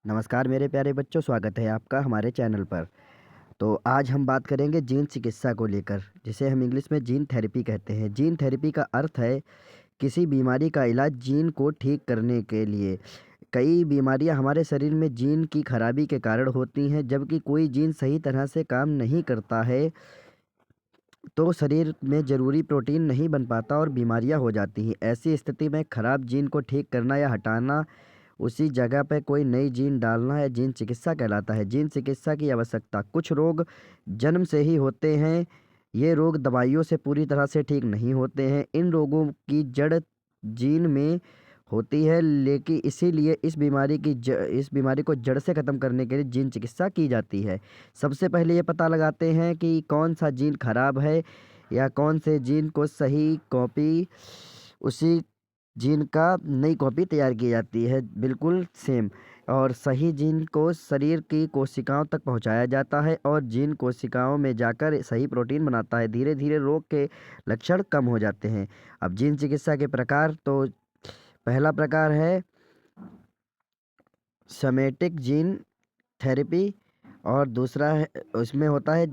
नमस्कार मेरे प्यारे बच्चों, स्वागत है आपका हमारे चैनल पर। तो आज हम बात करेंगे जीन चिकित्सा को लेकर, जिसे हम इंग्लिश में जीन थेरेपी कहते हैं। जीन थेरेपी का अर्थ है किसी बीमारी का इलाज जीन को ठीक करने के लिए। कई बीमारियां हमारे शरीर में जीन की खराबी के कारण होती हैं। जबकि कोई जीन सही तरह से काम नहीं करता है तो शरीर में ज़रूरी प्रोटीन नहीं बन पाता और बीमारियां हो जाती हैं। ऐसी स्थिति में खराब जीन को ठीक करना या हटाना, उसी जगह पे कोई नई जीन डालना है, जीन चिकित्सा कहलाता है। जीन चिकित्सा की आवश्यकता, कुछ रोग जन्म से ही होते हैं। ये रोग दवाइयों से पूरी तरह से ठीक नहीं होते हैं। इन रोगों की जड़ जीन में होती है, लेकिन इसीलिए इस बीमारी को जड़ से ख़त्म करने के लिए जीन चिकित्सा की जाती है। सबसे पहले ये पता लगाते हैं कि कौन सा जीन खराब है या कौन से जीन को सही कॉपी, उसी जीन का नई कॉपी तैयार की जाती है, बिल्कुल सेम। और सही जीन को शरीर की कोशिकाओं तक पहुंचाया जाता है और जीन कोशिकाओं में जाकर सही प्रोटीन बनाता है। धीरे धीरे रोग के लक्षण कम हो जाते हैं। अब जीन चिकित्सा के प्रकार, तो पहला प्रकार है सोमेटिक जीन थेरेपी और दूसरा है, उसमें होता है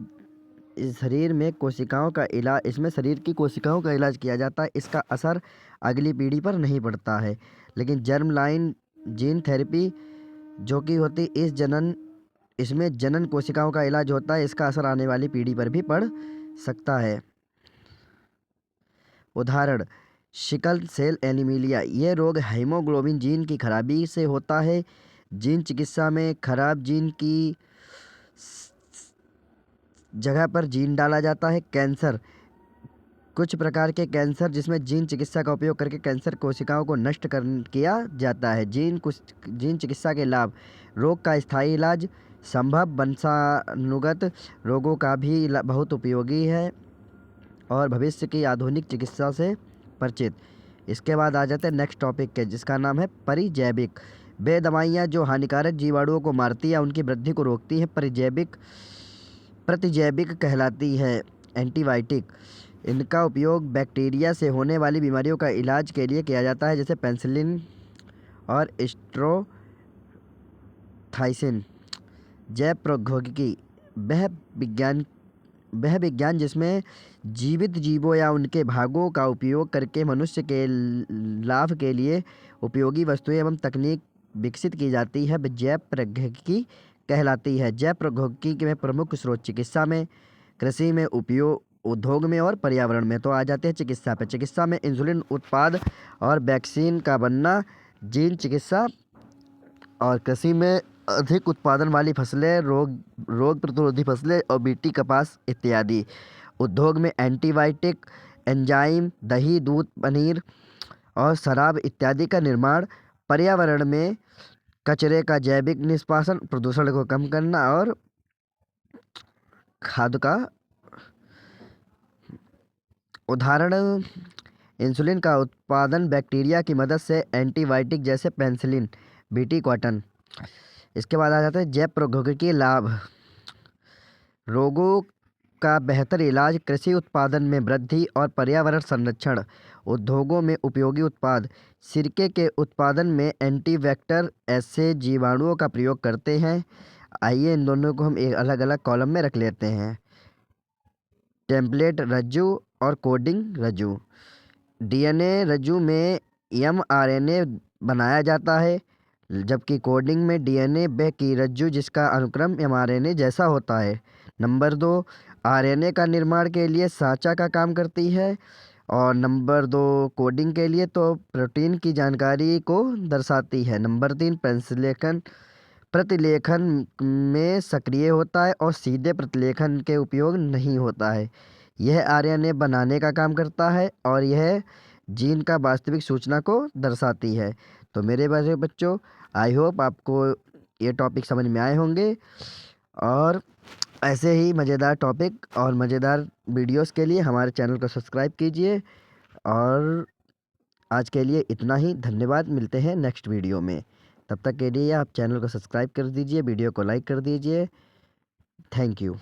इस शरीर में कोशिकाओं का इलाज। इसमें शरीर की कोशिकाओं का इलाज किया जाता है। इसका असर अगली पीढ़ी पर नहीं पड़ता है। लेकिन जर्म लाइन जीन थेरेपी जो कि होती इस जनन इसमें जनन कोशिकाओं का इलाज होता है। इसका असर आने वाली पीढ़ी पर भी पड़ सकता है। उदाहरण, सिकल सेल एनीमिया। यह रोग हीमोग्लोबिन जीन की खराबी से होता है। जीन चिकित्सा में खराब जीन की जगह पर जीन डाला जाता है। कैंसर, कुछ प्रकार के कैंसर जिसमें जीन चिकित्सा का उपयोग करके कैंसर कोशिकाओं को नष्ट किया जाता है। जीन चिकित्सा के लाभ, रोग का स्थायी इलाज, संभव वंशानुगत रोगों का भी बहुत उपयोगी है और भविष्य की आधुनिक चिकित्सा से परिचित। इसके बाद आ जाते हैं नेक्स्ट टॉपिक के, जिसका नाम है परिजैविक। वे दवाइयाँ जो हानिकारक जीवाणुओं को मारती है, उनकी वृद्धि को रोकती हैं, प्रतिजैविक कहलाती है। एंटीबायोटिक, इनका उपयोग बैक्टीरिया से होने वाली बीमारियों का इलाज के लिए किया जाता है, जैसे पेनिसिलिन और स्ट्रोथाइसिन। जैव प्रौद्योगिकी, वह विज्ञान जिसमें जीवित जीवों या उनके भागों का उपयोग करके मनुष्य के लाभ के लिए उपयोगी वस्तुएं एवं तकनीक विकसित की जाती है, वह जैव प्रौद्योगिकी कहलाती है। जैव प्रौद्योगिकी में प्रमुख स्रोत चिकित्सा में, कृषि में, उपयोग, उद्योग में और पर्यावरण में। तो आ जाते हैं चिकित्सा पे। चिकित्सा में इंसुलिन उत्पाद और वैक्सीन का बनना, जीन चिकित्सा और कृषि में अधिक उत्पादन वाली फसलें, रोग प्रतिरोधी फसलें और बीटी कपास इत्यादि। उद्योग में एंटीबायोटिक, एंजाइम, दही, दूध, पनीर और शराब इत्यादि का निर्माण। पर्यावरण में कचरे का जैविक निष्कासन, प्रदूषण को कम करना और खाद का उदाहरण, इंसुलिन का उत्पादन बैक्टीरिया की मदद से, एंटीबायोटिक जैसे पेनिसिलिन, बीटी कॉटन। इसके बाद आ जाता है जैव प्रौद्योगिकी लाभ, रोगों का बेहतर इलाज, कृषि उत्पादन में वृद्धि और पर्यावरण संरक्षण। उद्योगों में उपयोगी उत्पाद, सिरके के उत्पादन में एंटीबैक्टर ऐसे जीवाणुओं का प्रयोग करते हैं। आइए इन दोनों को हम एक अलग अलग कॉलम में रख लेते हैं। टेम्पलेट रज्जु और कोडिंग रज्जु। डीएनए रज्जु में एमआरएनए बनाया जाता है, जबकि कोडिंग में डीएनए व की रज्जु जिसका अनुक्रम एमआरएनए जैसा होता है। नंबर 2, आरएनए का निर्माण के लिए साँचा का काम करती है और नंबर 2 कोडिंग के लिए तो प्रोटीन की जानकारी को दर्शाती है। नंबर 3, प्रतिलेखन में सक्रिय होता है और सीधे प्रतिलेखन के उपयोग नहीं होता है। यह आरएनए बनाने का काम करता है और यह जीन का वास्तविक सूचना को दर्शाती है। तो मेरे प्यारे बच्चों, आई होप आपको ये टॉपिक समझ में आए होंगे और ऐसे ही मज़ेदार टॉपिक और मज़ेदार वीडियोस के लिए हमारे चैनल को सब्सक्राइब कीजिए। और आज के लिए इतना ही। धन्यवाद। मिलते हैं नेक्स्ट वीडियो में। तब तक के लिए आप चैनल को सब्सक्राइब कर दीजिए, वीडियो को लाइक कर दीजिए। Thank you.